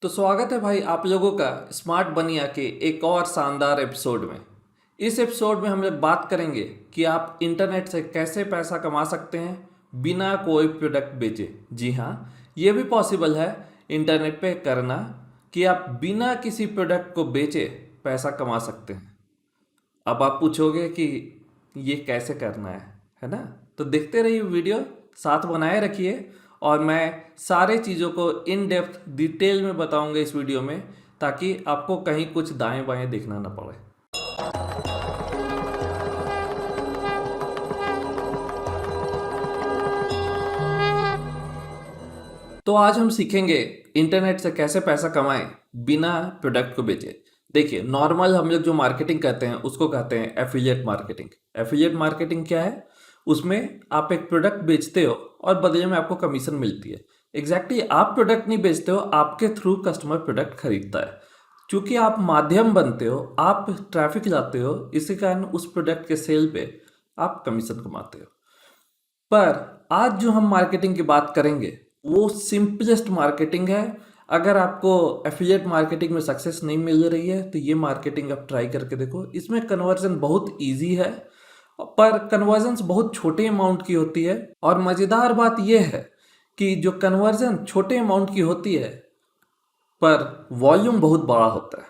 तो स्वागत है भाई आप लोगों का स्मार्ट बनिया के एक और शानदार एपिसोड में। इस एपिसोड में हम लोग बात करेंगे कि आप इंटरनेट से कैसे पैसा कमा सकते हैं बिना कोई प्रोडक्ट बेचे। जी हाँ, ये भी पॉसिबल है इंटरनेट पे करना कि आप बिना किसी प्रोडक्ट को बेचे पैसा कमा सकते हैं। अब आप पूछोगे कि ये कैसे करना है ना? तो देखते रहिए वीडियो, साथ बनाए रखिए और मैं सारे चीज़ों को इन डेप्थ डिटेल में बताऊंगा इस वीडियो में, ताकि आपको कहीं कुछ दाएं बाएं देखना ना पड़े। तो आज हम सीखेंगे इंटरनेट से कैसे पैसा कमाएं बिना प्रोडक्ट को बेचे। देखिए, नॉर्मल हम लोग जो मार्केटिंग करते हैं उसको कहते हैं एफिलिएट मार्केटिंग। एफिलिएट मार्केटिंग क्या है? उसमें आप एक प्रोडक्ट बेचते हो और बदले में आपको कमीशन मिलती है। एग्जैक्टली आप प्रोडक्ट नहीं बेचते हो, आपके थ्रू कस्टमर प्रोडक्ट खरीदता है। क्योंकि आप माध्यम बनते हो, आप ट्रैफिक लाते हो, इसी कारण उस प्रोडक्ट के सेल पे आप कमीशन कमाते हो। पर आज जो हम मार्केटिंग की बात करेंगे वो सिंपलेस्ट मार्केटिंग है। अगर आपको एफिलिएट मार्केटिंग में सक्सेस नहीं मिल रही है तो ये मार्केटिंग आप ट्राई करके देखो। इसमें कन्वर्जन बहुत इजी है, पर कन्वर्जन्स बहुत छोटे अमाउंट की होती है। और मज़ेदार बात यह है कि जो कन्वर्जन छोटे अमाउंट की होती है पर वॉल्यूम बहुत बड़ा होता है।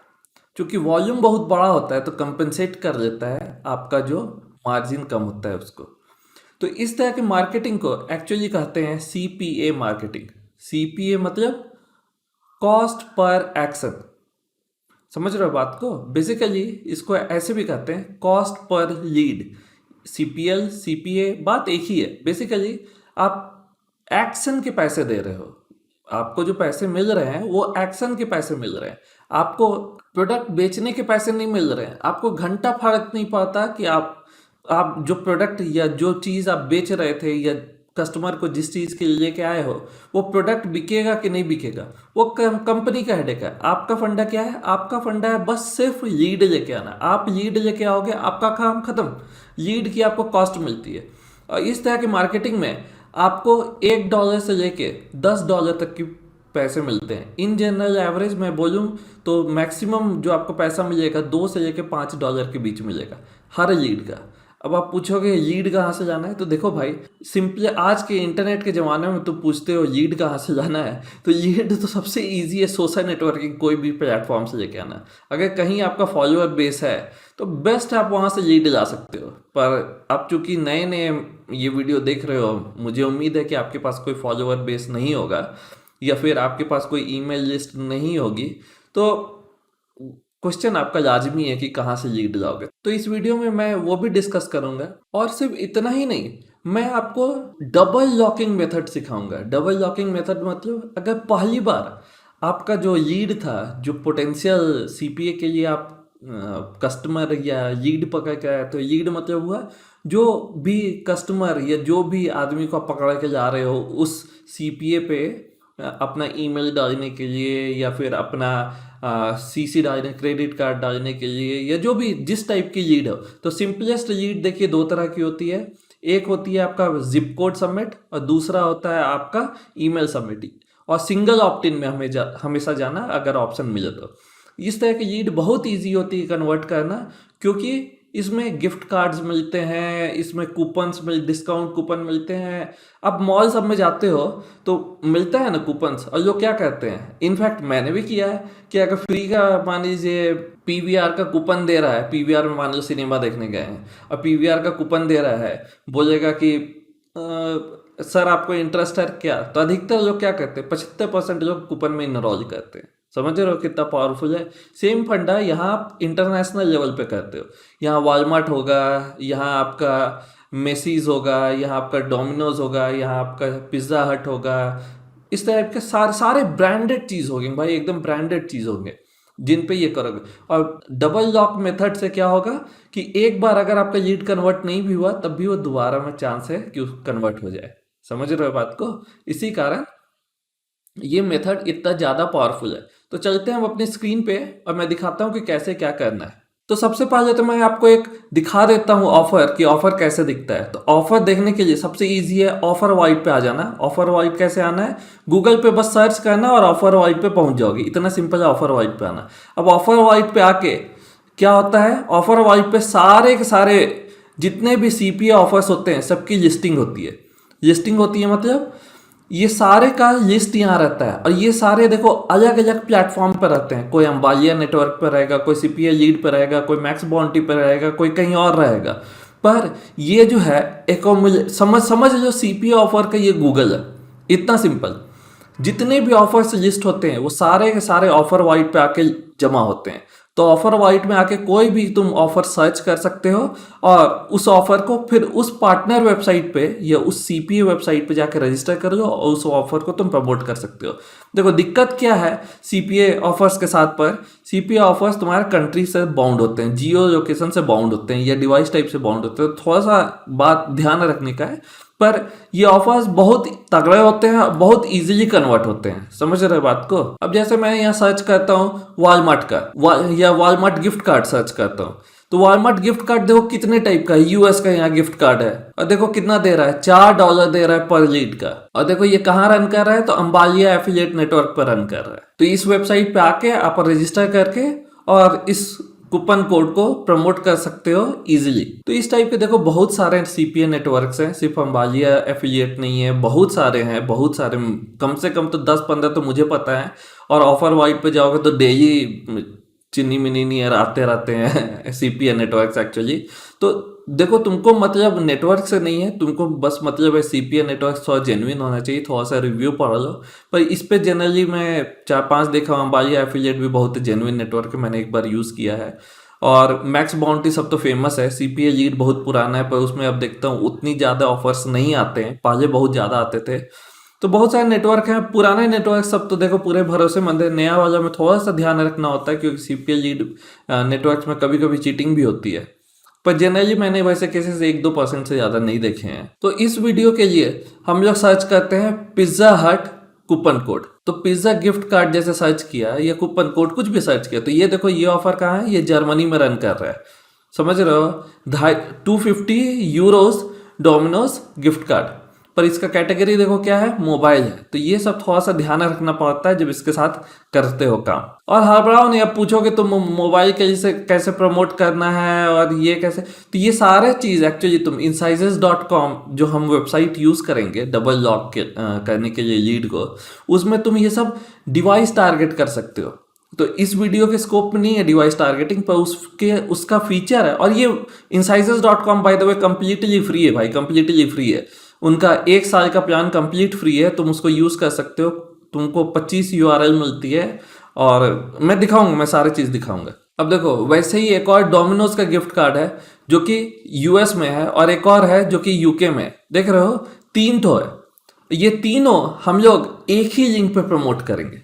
क्योंकि वॉल्यूम बहुत बड़ा होता है तो कंपनसेट कर लेता है आपका जो मार्जिन कम होता है उसको। तो इस तरह की मार्केटिंग को एक्चुअली कहते हैं सीपीए मार्केटिंग। सीपीए मतलब कॉस्ट पर एक्शन। समझ रहे हो बात को? बेसिकली इसको ऐसे भी कहते हैं cost per lead. CPL CPA बात एक ही है। बेसिकली आप एक्शन के पैसे दे रहे हो, आपको जो पैसे मिल रहे हैं वो एक्शन के पैसे मिल रहे हैं। आपको प्रोडक्ट बेचने के पैसे नहीं मिल रहे हैं। आपको घंटा फर्क नहीं पड़ता कि आप जो प्रोडक्ट या जो चीज़ आप बेच रहे थे या कस्टमर को जिस चीज़ के लिए लेके आए हो वो प्रोडक्ट बिकेगा कि नहीं बिकेगा, वो कंपनी का हेडेक है। आपका फंडा क्या है? आपका फंडा है बस सिर्फ लीड लेके आना। आप लीड लेके आओगे, आपका काम खत्म। लीड की आपको कॉस्ट मिलती है। और इस तरह की मार्केटिंग में आपको $1 से लेके $10 तक की पैसे मिलते हैं। इन जनरल एवरेज मैं बोलूँ तो मैक्सिमम जो आपको पैसा मिलेगा $2 से लेके $5 के बीच मिलेगा हर लीड का। अब आप पूछोगे लीड कहाँ से जाना है? तो देखो भाई, सिंपली आज के इंटरनेट के ज़माने में तुम पूछते हो लीड कहाँ से जाना है, तो लीड तो सबसे इजी है सोशल नेटवर्किंग कोई भी प्लेटफॉर्म से लेके आना। अगर कहीं आपका फॉलोअर बेस है तो बेस्ट आप वहाँ से लीड ला सकते हो। पर आप चूंकि नए नए ये वीडियो देख रहे हो, मुझे उम्मीद है कि आपके पास कोई फॉलोअर बेस नहीं होगा या फिर आपके पास कोई ईमेल लिस्ट नहीं होगी। तो क्वेश्चन आपका लाजमी है कि कहाँ से लीड लाओगे। तो इस वीडियो में मैं वो भी डिस्कस करूंगा। और सिर्फ इतना ही नहीं, मैं आपको डबल लॉकिंग मेथड सिखाऊंगा। डबल लॉकिंग मेथड मतलब अगर पहली बार आपका जो लीड था, जो पोटेंशियल सीपीए के लिए आप कस्टमर या लीड पकड़ के आए, तो लीड मतलब हुआ जो भी कस्टमर या जो भी आदमी को आप पकड़ के जा रहे हो उस सीपीए पे अपना ईमेल डालने के लिए या फिर अपना सीसी डालने, क्रेडिट कार्ड डालने के लिए, या जो भी जिस टाइप की लीड हो। तो सिंपलेस्ट लीड देखिए दो तरह की होती है। एक होती है आपका जिप कोड सबमिट और दूसरा होता है आपका ईमेल सबमिट। और सिंगल ऑप्ट इन में हमेशा जाना अगर ऑप्शन मिले तो। इस तरह की लीड बहुत ईजी होती है कन्वर्ट करना, क्योंकि इसमें गिफ्ट कार्ड्स मिलते हैं, इसमें कूपन्स डिस्काउंट कूपन मिलते हैं। अब मॉल सब में जाते हो तो मिलता है ना कूपन्स, और लोग क्या कहते हैं, इनफैक्ट मैंने भी किया है कि अगर फ्री का मान लीजिए पीवीआर का कूपन दे रहा है, पीवीआर में मान लो सिनेमा देखने गए हैं और पीवीआर का कूपन दे रहा है, बोलेगा कि सर आपको इंटरेस्ट है क्या, तो अधिकतर लोग क्या करते हैं, 75% लोग कूपन में इनरोल करते हैं। समझ रहे हो कितना पावरफुल है? सेम फंडा यहाँ आप इंटरनेशनल लेवल पे करते हो। यहाँ वॉलमार्ट होगा, यहाँ आपका मेसीज होगा, यहाँ आपका डोमिनोज होगा, यहाँ आपका पिज्ज़ा हट होगा। इस टाइप के सारे ब्रांडेड चीज़ होंगे भाई, एकदम ब्रांडेड चीज़ होंगे जिन पे ये करोगे। और डबल लॉक मेथड से क्या होगा कि एक बार अगर आपका लीड कन्वर्ट नहीं भी हुआ तब भी वो दोबारा में चांस है कि कन्वर्ट हो जाए। समझ रहे हो बात को? इसी कारण ये मेथड इतना ज़्यादा पावरफुल है। तो चलते हैं हम अपनी स्क्रीन पे और मैं दिखाता हूँ कि कैसे क्या करना है। तो सबसे पहले तो मैं आपको एक दिखा देता हूँ ऑफर कि ऑफर कैसे दिखता है। तो ऑफर देखने के लिए सबसे इजी है, ऑफर वाइट पे आ जाना। ऑफर वाइट कैसे आना है, गूगल पे बस सर्च करना और ऑफर वाइट पे पहुंच जाओगे, इतना सिंपल है ऑफर वाइट पे आना। अब ऑफर वाइट पे आके क्या होता है, ऑफर वाइट पे सारे के सारे जितने भी सीपीए ऑफर्स होते हैं सबकी लिस्टिंग होती है। लिस्टिंग होती है मतलब ये सारे का लिस्ट यहाँ रहता है, और ये सारे देखो अलग अलग प्लेटफॉर्म पर रहते हैं। कोई अंबालिया नेटवर्क पर रहेगा, कोई सीपीए लीड पर रहेगा, कोई मैक्स बाउंटी पर रहेगा, कोई कहीं और रहेगा। पर ये जो है एक समझ लो सीपीए ऑफर का ये गूगल है, इतना सिंपल। जितने भी ऑफर्स लिस्ट होते हैं वो सारे के सारे ऑफर वाइट पे आके जमा होते हैं। तो ऑफर वाइट में आके कोई भी तुम ऑफर सर्च कर सकते हो और उस ऑफर को फिर उस पार्टनर वेबसाइट पे या उस सीपीए वेबसाइट पे जाकर रजिस्टर कर लो और उस ऑफर को तुम प्रमोट कर सकते हो। देखो दिक्कत क्या है सीपीए ऑफर्स के साथ, पर सीपीए ऑफर्स तुम्हारे कंट्री से बाउंड होते हैं, जियो लोकेशन से बाउंड होते हैं या डिवाइस टाइप से बाउंड होते हैं। थोड़ा सा बात ध्यान रखने का है, पर ये ऑफर्स बहुत तगड़े होते हैं, बहुत इजीली कन्वर्ट होते हैं। समझ रहे बात को। अब जैसे मैं यहाँ सर्च करता हूँ वॉलमार्ट का या वॉलमार्ट गिफ्ट कार्ड सर्च करता हूँ, तो वॉलमार्ट गिफ्ट कार्ड देखो कितने टाइप का है। यूएस का यहाँ गिफ्ट कार्ड है और देखो कितना दे रहा है, $4 दे रहा है पर लीड का। और देखो ये कहाँ रन कर रहा है, तो अंबालिया एफिलिएट नेटवर्क पर रन कर रहा है। तो इस वेबसाइट पे आके आप रजिस्टर करके और इस कूपन कोड को प्रमोट कर सकते हो इजीली। तो इस टाइप के देखो बहुत सारे सीपीए नेटवर्क्स हैं, सिर्फ अंबालिया एफिलिएट नहीं है, बहुत सारे हैं, बहुत सारे, कम से कम तो 10-15 तो मुझे पता है। और ऑफर वाइट पे जाओगे तो डेली चिन्नी मिनी नियर आते रहते हैं सीपीए नेटवर्क्स एक्चुअली। तो देखो तुमको मतलब नेटवर्क से नहीं है, तुमको बस मतलब है सीपीए नेटवर्क थोड़ा जेन्युइन होना चाहिए, थोड़ा सा रिव्यू पढ़ लो। पर इस पे जनरली मैं 4-5 देखा हूँ, अंबालिया एफिलिएट भी बहुत जेन्युइन नेटवर्क है, मैंने एक बार यूज़ किया है। और मैक्स बाउंटी सब तो फेमस है, सीपीए लीड बहुत पुराना है, पर उसमें अब देखता हूँ उतनी ज़्यादा ऑफर्स नहीं आते हैं, पहले बहुत ज़्यादा आते थे। तो बहुत सारे नेटवर्क हैं, पुराने नेटवर्क सब तो देखो पूरे भरोसेमंद है, नया वाला में थोड़ा सा ध्यान रखना होता है क्योंकि सीपीए लीड नेटवर्क्स में कभी कभी चीटिंग भी होती है। पर जनरली मैंने वैसे केसेस 1-2% से ज़्यादा नहीं देखे हैं। तो इस वीडियो के लिए हम लोग सर्च करते हैं पिज्ज़ा हट कूपन कोड। तो पिज्ज़ा गिफ्ट कार्ड जैसे सर्च किया या कूपन कोड कुछ भी सर्च किया, तो ये देखो ये ऑफर कहाँ है, ये जर्मनी में रन कर रहा है। समझ रहे हो, 250 यूरोज डोमिनोज गिफ्ट कार्ड। पर इसका कैटेगरी देखो क्या है, मोबाइल है। तो ये सब थोड़ा सा ध्यान रखना पड़ता है जब इसके साथ करते हो काम। और हड़बड़ाओ नहीं, अब पूछोगे तो मोबाइल के कैसे प्रमोट करना है और ये कैसे, तो ये सारे चीज़ एक्चुअली तुम incisors.com जो हम वेबसाइट यूज़ करेंगे डबल लॉक करने के लिए लीड को, उसमें तुम ये सब डिवाइस टारगेट कर सकते हो। तो इस वीडियो के स्कोप में नहीं है डिवाइस टारगेटिंग, पर उसका फीचर है। और ये incisors.com by the way completely free है भाई, कंप्लीटली फ्री है। उनका 1 साल का प्लान कंप्लीट फ्री है, तुम उसको यूज़ कर सकते हो। तुमको 25 URL मिलती है और मैं दिखाऊंगा, मैं सारी चीज़ दिखाऊंगा। अब देखो वैसे ही एक और डोमिनोज का गिफ्ट कार्ड है जो कि यूएस में है, और एक और है जो कि यूके में है। देख रहे हो 3 ठो है, ये तीनों हम लोग एक ही लिंक पे प्रमोट करेंगे,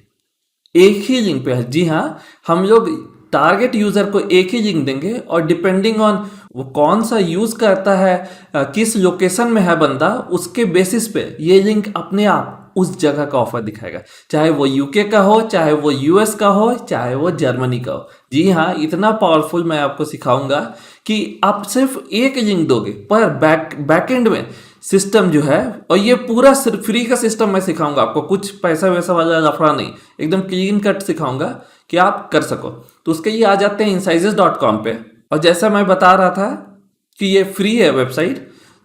एक ही लिंक पे है। जी हाँ, हम लोग टारगेट यूजर को एक ही लिंक देंगे और डिपेंडिंग ऑन वो कौन सा यूज करता है, किस लोकेशन में है बंदा, उसके बेसिस पे ये लिंक अपने आप उस जगह का ऑफर दिखाएगा, चाहे वो यूके का हो, चाहे वो यूएस का हो, चाहे वो जर्मनी का हो। जी हाँ, इतना पावरफुल मैं आपको सिखाऊंगा कि आप सिर्फ एक लिंक दोगे, पर बैकएंड में सिस्टम जो है, और ये पूरा सिर्फ फ्री का सिस्टम मैं सिखाऊंगा आपको, कुछ पैसा वैसा वाला लफड़ा नहीं, एकदम क्लीन कट सिखाऊंगा कि आप कर सको। तो उसके लिए आ जाते हैं incisors.com पे। और जैसा मैं बता रहा था कि ये फ्री है वेबसाइट,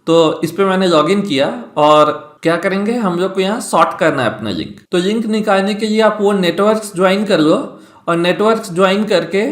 तो इस पे मैंने लॉगिन किया। और क्या करेंगे, हम लोग को यहाँ सॉर्ट करना है अपना लिंक। तो लिंक निकालने के लिए आप वो नेटवर्क्स ज्वाइन कर लो, और नेटवर्क्स ज्वाइन करके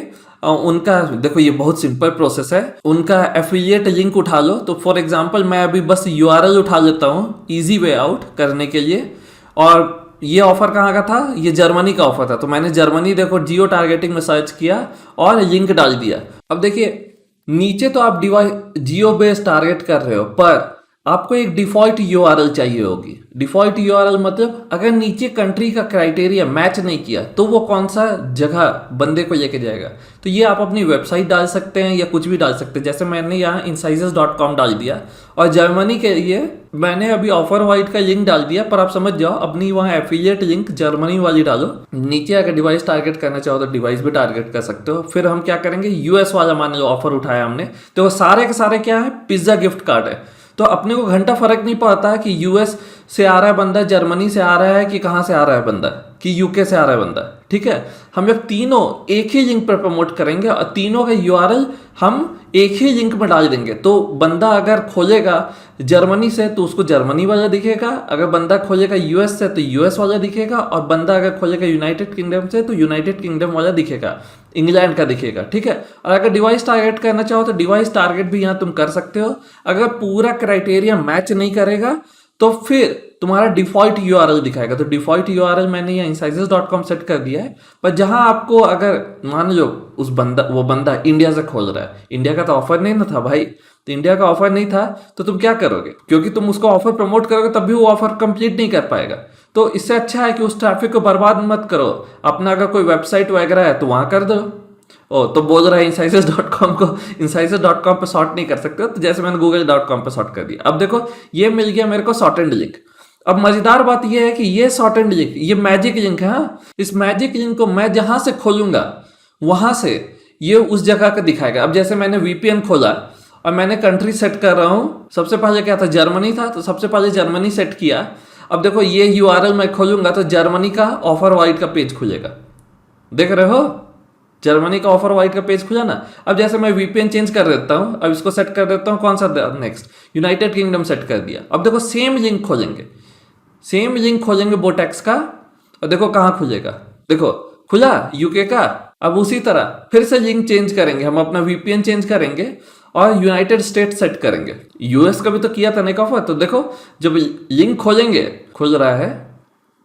उनका देखो ये बहुत सिंपल प्रोसेस है, उनका एफिलिएट लिंक उठा लो। तो फॉर एग्जांपल मैं अभी बस URL उठा लेता हूँ इजी वे आउट करने के लिए। और ये ऑफर कहाँ का था, ये जर्मनी का ऑफर था, तो मैंने जर्मनी देखो जियो टारगेटिंग में सर्च किया और लिंक डाल दिया। अब देखिए नीचे तो आप डिवाइस जियो बेस टारगेट कर रहे हो, पर आपको एक डिफॉल्ट यूआरएल चाहिए होगी। डिफॉल्ट यूआरएल मतलब अगर नीचे कंट्री का क्राइटेरिया मैच नहीं किया तो वो कौन सा जगह बंदे को लेके जाएगा। तो ये आप अपनी वेबसाइट डाल सकते हैं या कुछ भी डाल सकते हैं। जैसे मैंने यहाँ incisors.com डाल दिया और जर्मनी के लिए मैंने अभी ऑफर वाइट का लिंक डाल दिया, पर आप समझ जाओ अपनी वहाँ एफिलिएट लिंक जर्मनी वाली डालो। नीचे अगर डिवाइस टारगेट करना चाहो तो डिवाइस भी टारगेट कर सकते हो। फिर हम क्या करेंगे, यूएस वाला मान लो ऑफर उठाया हमने, तो वो सारे के सारे क्या है, पिज्जा गिफ्ट कार्ड है। तो अपने को घंटा फर्क नहीं पड़ता है कि यूएस से आ रहा है बंदा, जर्मनी से आ रहा है कि कहाँ से आ रहा है बंदा, कि यूके से आ रहा है बंदा। ठीक है, हम लोग तीनों एक ही लिंक पर प्रमोट करेंगे और तीनों का यूआरएल हम एक ही लिंक में डाल देंगे। तो बंदा अगर खोलेगा जर्मनी से तो उसको जर्मनी वाला दिखेगा, अगर बंदा खोलेगा यूएस से तो यूएस वाला दिखेगा, और बंदा अगर खोलेगा यूनाइटेड किंगडम से तो यूनाइटेड किंगडम वाला दिखेगा, इंग्लैंड का दिखेगा। ठीक है, और अगर डिवाइस टारगेट करना चाहो तो डिवाइस टारगेट भी यहाँ तुम कर सकते हो। अगर पूरा क्राइटेरिया मैच नहीं करेगा तो फिर तुम्हारा डिफॉल्ट यूआरएल दिखाएगा। तो डिफॉल्ट यूआरएल मैंने यहाँ incisors.com सेट कर दिया है। पर जहां आपको अगर मान लो वो बंदा इंडिया से खोल रहा है, इंडिया का तो ऑफर नहीं ना था भाई, तो इंडिया का ऑफर नहीं था तो तुम क्या करोगे, क्योंकि तुम उसको ऑफर प्रमोट करोगे तब भी वो ऑफर कंप्लीट नहीं कर पाएगा। तो इससे अच्छा है कि उस ट्रैफिक को बर्बाद मत करो। अपना अगर कोई वेबसाइट वगैरह है तो वहां कर दो। ओ तो बोल रहा है incisors.com को incisors.com पे सॉर्ट नहीं कर सकते हो, तो जैसे मैंने google.com पे सॉर्ट कर दिया। अब देखो ये मिल गया मेरे को सॉर्टेड लिंक। अब मजेदार बात यह है कि ये सॉर्टेड लिंक, ये मैजिक लिंक है। हाँ, इस मैजिक लिंक को मैं जहां से खोलूंगा वहां से ये उस जगह का दिखाएगा। अब जैसे मैंने वीपीएन खोला और मैंने कंट्री सेट कर रहा हूं, सबसे पहले क्या था, जर्मनी था, तो सबसे पहले जर्मनी सेट किया। अब देखो ये यूआरएल मैं खोलूंगा तो जर्मनी का ऑफर वाइट का पेज खुलेगा, देख रहे हो, जर्मनी का ऑफर वाइट का पेज खुला ना। अब जैसे मैं वीपीएन चेंज कर देता हूं, अब इसको सेट कर देता हूं, कौन सा नेक्स्ट, यूनाइटेड किंगडम सेट कर दिया। अब देखो सेम लिंक खोलेंगे, सेम लिंक खोलेंगे बोटेक्स का, और देखो कहाँ खुलेगा, देखो खुला यूके का। अब उसी तरह फिर से लिंक चेंज करेंगे, हम अपना वीपीएन चेंज करेंगे और यूनाइटेड स्टेट सेट करेंगे। यूएस का भी तो किया था नेक ऑफर, तो देखो जब लिंक खोलेंगे खुल रहा है,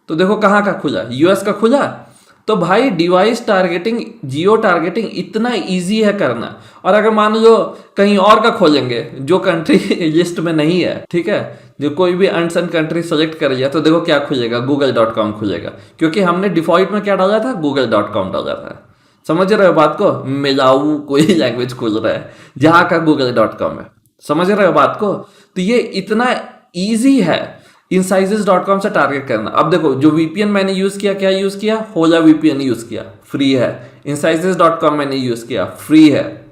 तो देखो कहाँ का खुला, यूएस का खुला। तो भाई डिवाइस टारगेटिंग, जियो टारगेटिंग इतना इजी है करना। और अगर मान लो कहीं और का खोलेंगे जो कंट्री लिस्ट में नहीं है, ठीक है, जो कोई भी अनसन कंट्री सेलेक्ट कर लिया, तो देखो क्या खुलेगा, google.com खुलेगा, क्योंकि हमने डिफॉल्ट में क्या डाला था, google.com डाला था। समझ रहे हो बात को, मिलाऊ कोई लैंग्वेज खुल रहा है जहां का google.com है, समझ रहे हो बात को। तो ये इतना ईजी है incisors.com से टारगेट करना। अब देखो जो वीपीएन मैंने यूज किया, क्या यूज किया, होला वीपीएन यूज किया, फ्री है। incisors.com मैंने यूज किया, फ्री है।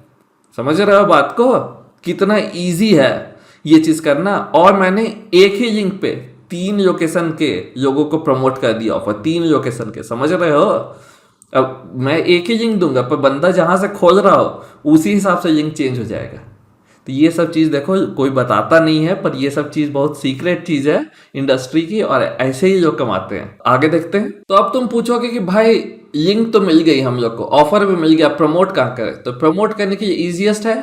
समझ रहे हो बात को, कितना इजी है ये चीज करना। और मैंने एक ही लिंक पे 3 लोकेशन के लोगों को प्रमोट कर दिया ऑफर, 3 लोकेशन के, समझ रहे हो। अब मैं एक ही लिंक दूंगा, पर बंदा जहां से खोल रहा हो उसी हिसाब से लिंक चेंज हो जाएगा। तो ये सब चीज़ देखो कोई बताता नहीं है, पर ये सब चीज़ बहुत सीक्रेट चीज़ है इंडस्ट्री की, और ऐसे ही लोग कमाते हैं। आगे देखते हैं। तो अब तुम पूछोगे कि भाई लिंक तो मिल गई हम लोग को, ऑफर भी मिल गया, प्रमोट कहाँ करें। तो प्रमोट करने के लिए इजीएस्ट है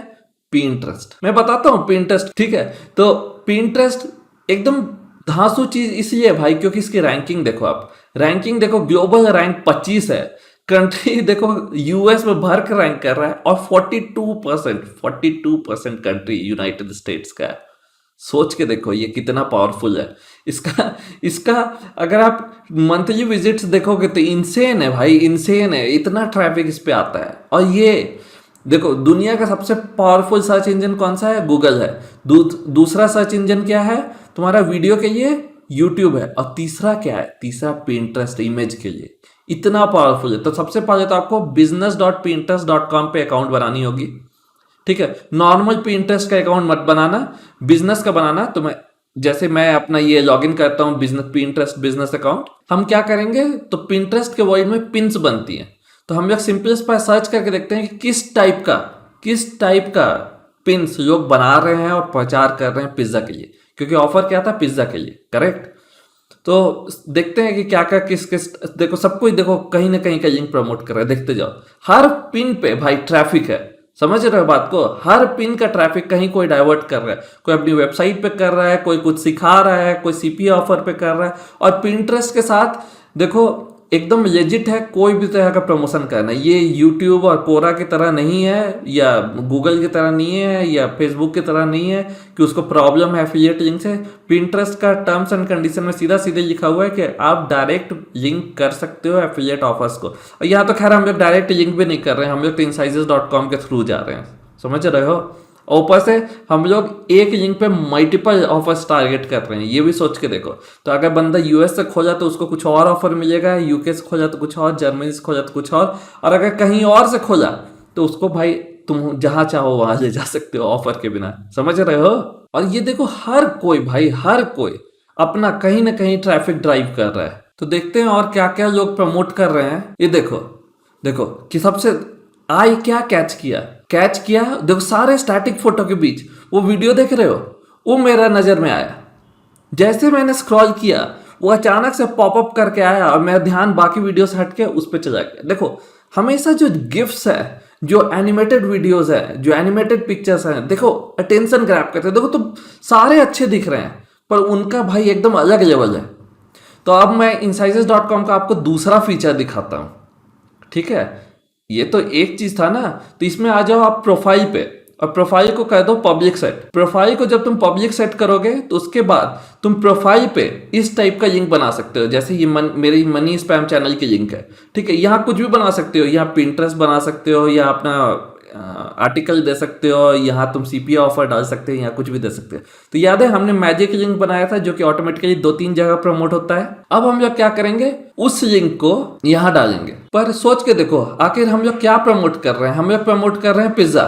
पिंटरेस्ट। मैं बताता हूँ पिंटरेस्ट, ठीक है। तो पिंटरेस्ट एकदम धांसू चीज इसलिए है भाई, क्योंकि इसकी रैंकिंग देखो, आप रैंकिंग देखो, ग्लोबल रैंक 25 है, कंट्री देखो यूएस में भर कर रैंक कर रहा है, और 42% कंट्री यूनाइटेड स्टेट्स का है। सोच के देखो ये कितना पावरफुल है। इसका अगर आप मंथली विजिट्स देखोगे तो इनसेन है भाई, इनसेन है, इतना ट्रैफिक इस पे आता है। और ये देखो दुनिया का सबसे पावरफुल सर्च इंजन कौन सा है, गूगल है। दूसरा सर्च इंजन क्या है तुम्हारा वीडियो के लिए, यूट्यूब है। और तीसरा क्या है, तीसरा पिंटरेस्ट, इमेज के लिए। इतना पावरफुल है। तो सबसे पहले तो आपको business.pinterest.com पे अकाउंट बनानी होगी, ठीक है। नॉर्मल पिंटरेस्ट का अकाउंट मत बनाना, बिजनेस का बनाना। तो जैसे मैं अपना ये लॉगिन करता हूँ बिजनेस, पिंटरेस्ट बिजनेस अकाउंट। हम क्या करेंगे, तो पिंटरेस्ट के वर्ल्ड में पिन्स बनती हैं, तो हम लोग सिंपलेस्ट पर सर्च करके देखते हैं कि किस टाइप का पिन्स लोग बना रहे हैं और प्रचार कर रहे हैं पिज्जा के लिए, क्योंकि ऑफर क्या था, पिज्जा के लिए, करेक्ट। तो देखते हैं कि क्या क्या किस देखो सब कुछ, देखो कहीं ना कहीं का लिंक प्रमोट कर रहा है, देखते जाओ। हर पिन पे भाई ट्रैफिक है, समझ रहे हो बात को। हर पिन का ट्रैफिक कहीं कोई डाइवर्ट कर रहा है, कोई अपनी वेबसाइट पे कर रहा है, कोई कुछ सिखा रहा है, कोई सीपी ऑफर पे कर रहा है। और पिंटरेस्ट के साथ देखो एकदम लेजिट है कोई भी तरह का प्रमोशन करना। ये यूट्यूब और कोरा की तरह नहीं है, या गूगल की तरह नहीं है, या फेसबुक की तरह नहीं है कि उसको प्रॉब्लम है एफिलिएट लिंक से। पिंटरेस्ट का टर्म्स एंड कंडीशन में सीधा सीधे लिखा हुआ है कि आप डायरेक्ट लिंक कर सकते हो एफिलिएट ऑफर्स को। और यहाँ तो खैर हम लोग डायरेक्ट लिंक भी नहीं कर रहे हैं, हम लोग तो incisors.com के थ्रू जा रहे हैं, समझ रहे हो। और ऊपर से हम लोग एक लिंक पे मल्टीपल ऑफर्स टारगेट कर रहे हैं, ये भी सोच के देखो। तो अगर बंदा यूएस से खोजा तो उसको कुछ और ऑफर मिलेगा, यूके से खोजा तो कुछ और, जर्मनी से खोजा तो कुछ और अगर कहीं और से खोजा तो उसको भाई तुम जहां चाहो वहां ले जा सकते हो ऑफर के बिना, समझ रहे हो। और ये देखो हर कोई भाई, हर कोई अपना कहीं ना कहीं ट्रैफिक ड्राइव कर रहा है। तो देखते हैं और क्या क्या लोग प्रमोट कर रहे हैं। ये देखो देखो कि सबसे आई क्या कैच किया देखो, सारे स्टैटिक फोटो के बीच वो वीडियो देख रहे हो, वो मेरा नजर में आया। जैसे मैंने स्क्रॉल किया वो अचानक से पॉपअप करके आया और मेरा ध्यान बाकी वीडियो से हटके उस पर चला गया। देखो हमेशा जो गिफ्ट्स है, जो एनिमेटेड वीडियोस है, जो एनिमेटेड पिक्चर्स हैं, देखो अटेंशन ग्रैब करते हैं। देखो तो सारे अच्छे दिख रहे हैं पर उनका भाई एकदम अलग लेवल है। तो अब मैं incisors.com का आपको दूसरा फीचर दिखाता हूँ, ठीक है। ये तो एक चीज था ना, तो इसमें आ जाओ आप प्रोफाइल पे और प्रोफाइल को कर दो पब्लिक सेट। प्रोफाइल को जब तुम पब्लिक सेट करोगे तो उसके बाद तुम प्रोफाइल पे इस टाइप का लिंक बना सकते हो। जैसे ये मेरी मनी स्पैम चैनल की लिंक है, ठीक है। यहाँ कुछ भी बना सकते हो, यहाँ पिंटरेस्ट बना सकते हो, या अपना आर्टिकल दे सकते हो, यहाँ तुम सीपीए ऑफर डाल सकते हो, यहाँ कुछ भी दे सकते हो। तो याद है हमने मैजिक लिंक बनाया था जो कि ऑटोमेटिकली 2-3 जगह प्रमोट होता है। अब हम लोग क्या करेंगे, उस लिंक को यहाँ डालेंगे। पर सोच के देखो आखिर हम लोग क्या प्रमोट कर रहे हैं। हम लोग प्रमोट कर रहे हैं पिज्जा,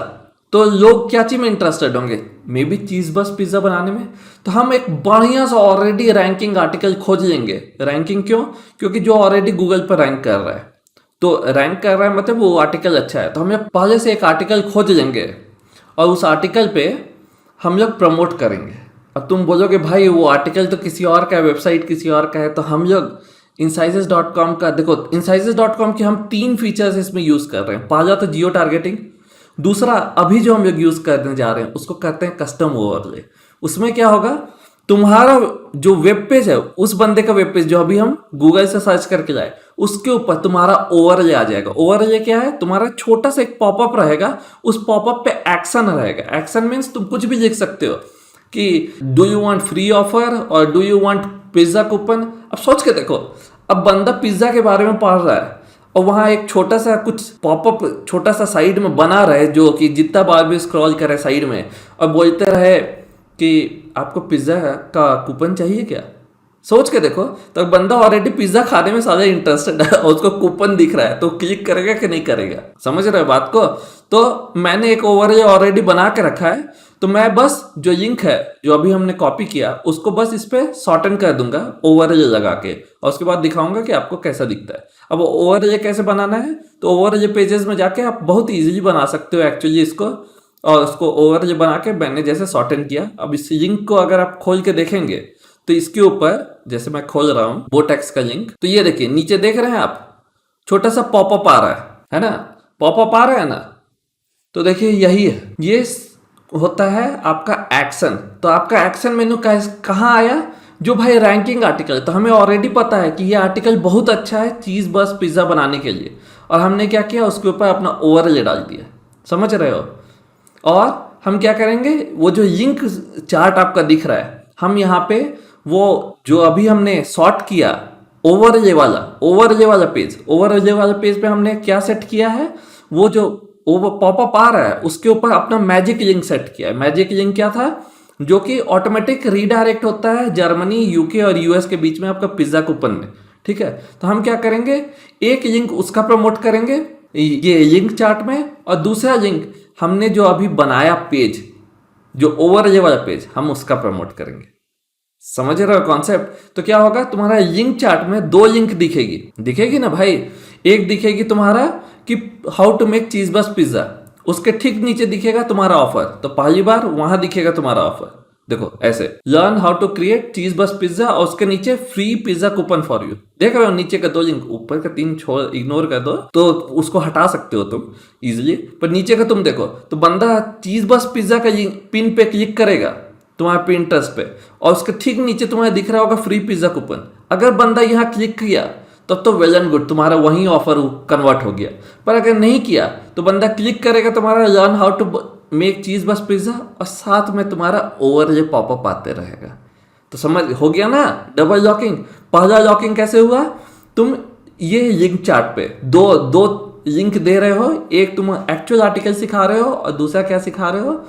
तो लोग क्या चीज में इंटरेस्टेड होंगे, मे बी चीज बस पिज्जा बनाने में। तो हम एक बढ़िया सा ऑलरेडी रैंकिंग आर्टिकल खोज लेंगे। रैंकिंग क्यों, क्योंकि जो ऑलरेडी गूगल पर रैंक कर रहा है, तो रैंक कर रहा है मतलब वो आर्टिकल अच्छा है। तो हम लोग पहले से एक आर्टिकल खोज लेंगे और उस आर्टिकल पे हम लोग प्रमोट करेंगे। अब तुम बोलोगे भाई वो आर्टिकल तो किसी और का है, वेबसाइट किसी और का है, तो हम लोग incisors.com का देखो, incisors.com के हम 3 फीचर्स इसमें यूज कर रहे हैं। पहला तो जियो टारगेटिंग, दूसरा अभी जो हम लोग यूज करने जा रहे हैं उसको करते हैं कस्टम ओवरले। उसमें क्या होगा, तुम्हारा जो वेब पेज है, उस बंदे का वेब पेज जो अभी हम गूगल से सर्च करके लाए, उसके ऊपर तुम्हारा ओवरले आ जाएगा। ओवरले क्या है, तुम्हारा छोटा सा एक पॉपअप रहेगा, उस पॉपअप पे एक्शन रहेगा। एक्शन मीन्स तुम कुछ भी लिख सकते हो कि do you want free offer और do you want pizza coupon. अब सोच के देखो, अब बंदा पिज्जा के बारे में पढ़ रहा है और वहां एक छोटा सा कुछ पॉपअप छोटा सा साइड में बना रहे जो कि जितना बार भी स्क्रॉल करे साइड में और बोलते रहे कि आपको पिज्जा का कूपन चाहिए क्या। सोच के देखो, तो बंदा ऑलरेडी पिज्जा खाने में ज्यादा इंटरेस्टेड है और उसको कूपन दिख रहा है, तो क्लिक करेगा कि नहीं करेगा, समझ रहे हो बात को। तो मैंने एक ओवरले ऑलरेडी बना के रखा है, तो मैं बस जो लिंक है जो अभी हमने कॉपी किया उसको बस इस पे शॉर्टन कर दूंगा ओवरले लगा के, और उसके बाद दिखाऊंगा कि आपको कैसा दिखता है। अब ओवरले कैसे बनाना है, तो ओवरले पेजेस में जाके आप बहुत इजीली बना सकते हो एक्चुअली इसको, और उसको ओवरले बना के मैंने जैसे शॉर्टन किया। अब इस लिंक को अगर आप खोल के देखेंगे तो इसके ऊपर जैसे मैं खोल रहा हूँ बोटेक्स का लिंक, तो ये देखिए नीचे देख रहे हैं आप, छोटा सा पॉपअप आ रहा है ना, पॉपअप आ रहा है ना। तो देखिए यही है, ये होता है आपका एक्शन। तो आपका एक्शन मेनू कहाँ आया, जो भाई रैंकिंग आर्टिकल। तो हमें ऑलरेडी पता है कि ये आर्टिकल बहुत अच्छा है चीज बस पिज्जा बनाने के लिए, और हमने क्या किया, उसके ऊपर अपना ओवरले डाल दिया, समझ रहे हो। और हम क्या करेंगे, वो जो लिंक चार्ट आपका दिख रहा है, हम यहाँ पे वो जो अभी हमने सॉर्ट किया ओवरले वाला पेज पे हमने क्या सेट किया है, वो जो पॉपअप आ रहा है उसके ऊपर अपना मैजिक लिंक सेट किया है। मैजिक लिंक क्या था, जो कि ऑटोमेटिक रीडायरेक्ट होता है जर्मनी, यूके और यूएस के बीच में आपका पिज्जा कूपन में, ठीक है। तो हम क्या करेंगे, एक लिंक उसका प्रमोट करेंगे ये लिंक चार्ट में, और दूसरा लिंक हमने जो अभी बनाया पेज, जो ओवरले वाला पेज, हम उसका प्रमोट करेंगे। समझ रहे हो कॉन्सेप्ट। तो क्या होगा, तुम्हारा लिंक चार्ट में 2 लिंक दिखेगी ना भाई। एक दिखेगी तुम्हारा कि हाउ टू मेक चीज बस पिज्जा, उसके ठीक नीचे दिखेगा तुम्हारा ऑफर। तो पहली बार वहां दिखेगा तुम्हारा ऑफर, देखो ऐसे लर्न हाउ टू क्रिएट चीज बस पिज्जा, और उसके नीचे free pizza coupon for you. देख रहे हो नीचे का 2 लिंक, ऊपर का 3 छोड़ इग्नोर कर दो, तो उसको हटा सकते हो तुम इजिली। पर नीचे का तुम देखो, तो बंदा चीज बस पिज्जा का पिन पे क्लिक करेगा तुम्हारे पिंटरेस्ट पे, और उसके ठीक नीचे तुम्हारा दिख रहा होगा फ्री पिज्जा कूपन। अगर बंदा यहाँ क्लिक किया तब तो वेल एंड गुड, तुम्हारा वही ऑफर कन्वर्ट हो गया। पर अगर नहीं किया तो बंदा क्लिक करेगा तुम्हारा लर्न हाउ टू मेक चीज बस पिज्जा, और साथ में तुम्हारा ओवरले पॉपअप आते रहेगा। तो समझ हो गया ना डबल लॉकिंग। पहला लॉकिंग कैसे हुआ, तुम ये लिंक चार्ट पे दो दो लिंक दे रहे हो, एक तुम एक्चुअल आर्टिकल सिखा रहे हो और दूसरा क्या सिखा रहे हो,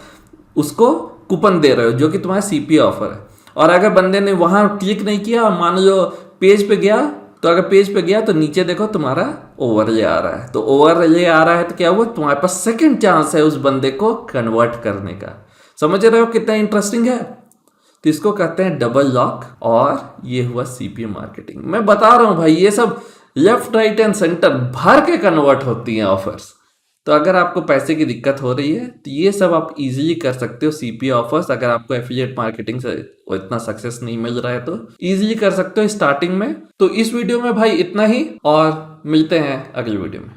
उसको कूपन दे रहे हो जो कि तुम्हारा सीपीए ऑफर है। और अगर बंदे ने वहां क्लिक नहीं किया और मान लो पेज पे गया, तो अगर पेज पे गया तो नीचे देखो तुम्हारा ओवरले आ रहा है। तो ओवरले आ रहा है तो क्या हुआ, तुम्हारे पास सेकंड चांस है उस बंदे को कन्वर्ट करने का। समझ रहे हो कितना इंटरेस्टिंग है। तो इसको कहते हैं डबल लॉक, और ये हुआ सीपीए मार्केटिंग। मैं बता रहा हूं भाई, ये सब लेफ्ट राइट एंड सेंटर भर के कन्वर्ट होती हैं ऑफर्स। तो अगर आपको पैसे की दिक्कत हो रही है तो ये सब आप इजीली कर सकते हो सीपीए ऑफर्स। अगर आपको एफिलिएट मार्केटिंग से इतना सक्सेस नहीं मिल रहा है तो इजीली कर सकते हो स्टार्टिंग में। तो इस वीडियो में भाई इतना ही, और मिलते हैं अगली वीडियो में।